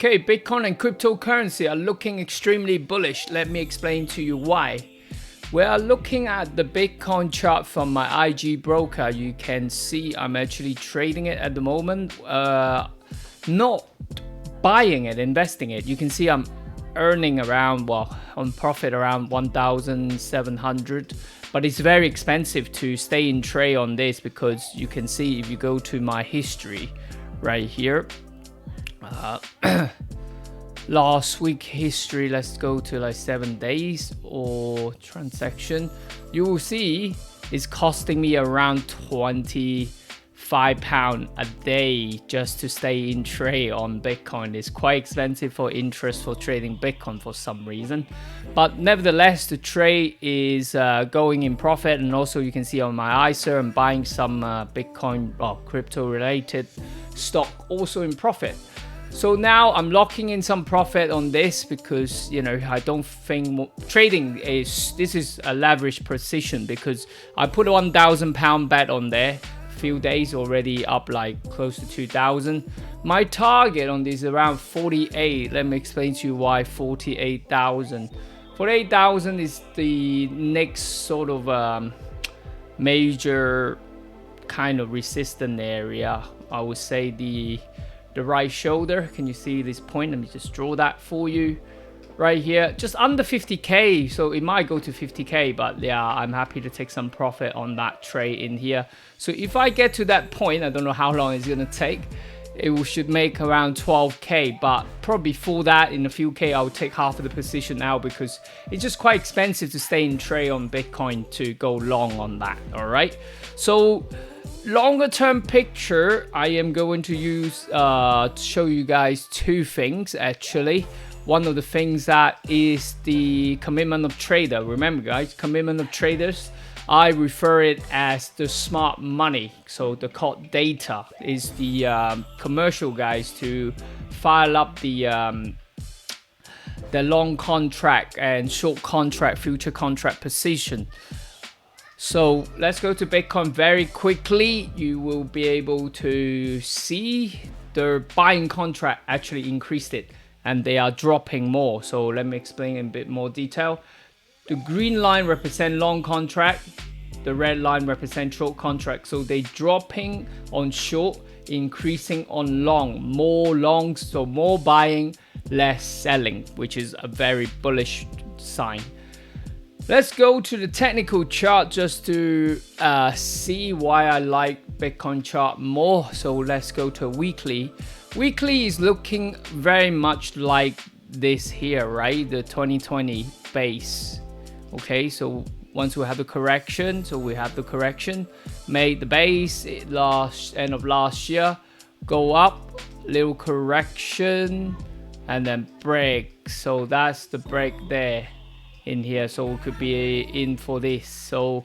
Okay, Bitcoin and cryptocurrency are looking extremely bullish. Let me explain to you why. We are looking at the Bitcoin chart from my IG broker. You can see I'm actually trading it at the moment, not buying it, investing it. You can see I'm earning around, on profit around 1,700. But it's very expensive to stay in trade on this because you can see if you go to my history right here. Last week history, let's go to like 7 days or transaction. You will see it's costing me around £25 a day just to stay in trade on Bitcoin. It's quite expensive for interest for trading Bitcoin for some reason. But nevertheless, the trade is going in profit. And also you can see on my ISA, I'm buying some Bitcoin or crypto related stock also in profit. So now I'm locking in some profit on this because, I don't think trading this is a leverage position because I put a £1,000 bet on there. Few days already up like close to 2,000. My target on this is around 48. Let me explain to you why 48,000. 48,000 is the next sort of major kind of resistant area. I would say the right shoulder. Can you see this point? Let me just draw that for you. Right here, just under 50k, so it might go to 50k, but yeah, I'm happy to take some profit on that trade in here. So if I get to that point, I don't know how long it's gonna take, it should make around 12k, but probably before that, in a few k, I'll take half of the position now because it's just quite expensive to stay in trade on Bitcoin to go long on that. All right, so longer term picture, I am going to use to show you guys two things actually. One of the things that is the commitment of trader. Remember guys, commitment of traders, I refer it as the smart money. So the called data is the commercial guys to file up the long contract and short contract, future contract position. So let's go to Bitcoin very quickly. You will be able to see the buying contract actually increased it. And they are dropping more. So let me explain in a bit more detail. The green line represent long contract. The red line represent short contract. So they dropping on short, increasing on long. More long, so more buying, less selling, which is a very bullish sign. Let's go to the technical chart just to see why I like Bitcoin chart more. So let's go to weekly. Weekly is looking very much like this here, right? The 2020 base. Okay, so once we have the correction, made the base end of last year, go up, little correction, and then break. So that's the break there in here. So we could be in for this. So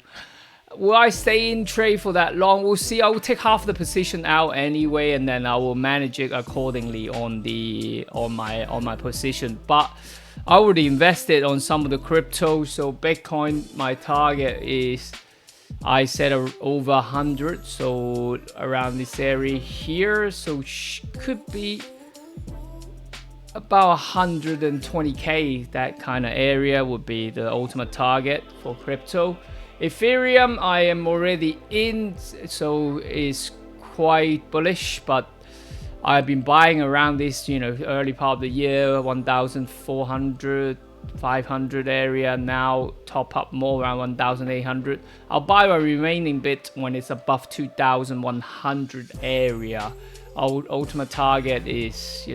will I stay in trade for that long? We'll see. I will take half the position out anyway, and then I will manage it accordingly on my position. But I already invested on some of the crypto. So Bitcoin, my target is, I set over 100, so around this area here. So could be about 120k. That kind of area would be the ultimate target for crypto. Ethereum, I am already in, so it's quite bullish, but I've been buying around this, early part of the year, 1,400, 500 area. Now top up more around 1,800. I'll buy my remaining bit when it's above 2,100 area. Our ultimate target is,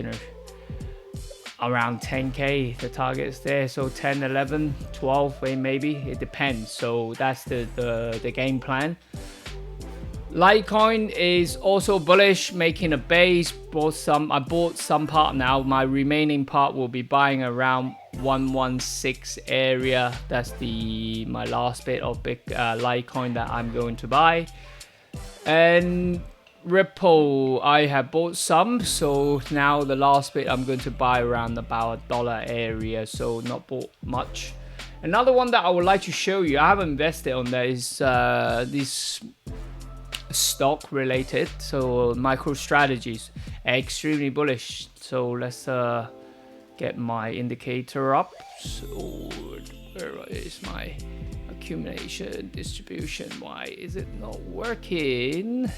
around 10k. The target is there, so 10, 11, 12 maybe, it depends. So that's the game plan. Litecoin is also bullish, making a base. I bought some part now. My remaining part will be buying around 116 area. That's my last bit of big Litecoin that I'm going to buy. And Ripple, I have bought some, so now the last bit I'm going to buy around about $1 area, so not bought much. Another one that I would like to show you, I haven't invested on that, is this stock related. So MicroStrategy's extremely bullish. So let's get my indicator up. So where is my accumulation distribution? Why is it not working?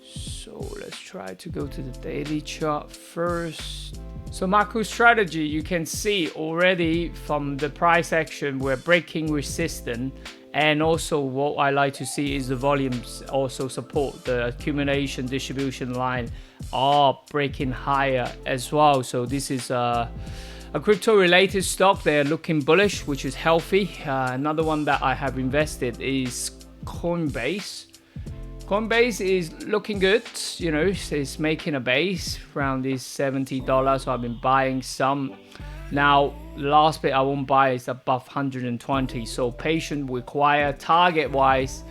So let's try to go to the daily chart first. So MicroStrategy, you can see already from the price action, we're breaking resistance. And also what I like to see is the volumes also support the accumulation distribution line are breaking higher as well. So this is a crypto related stock. They're looking bullish, which is healthy. Another one that I have invested is Coinbase. Coinbase is looking good, you know, it's making a base around this $70. So I've been buying some. Now, last bit I won't buy is above 120. So patient required. Target wise,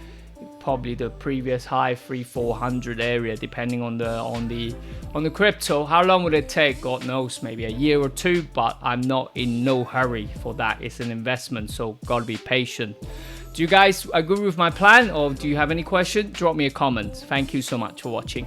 probably the previous high 300-400 area, depending on the crypto. How long would it take? God knows, maybe a year or two. But I'm not in no hurry for that. It's an investment, so gotta be patient. Do you guys agree with my plan, or do you have any question? Drop me a comment. Thank you so much for watching.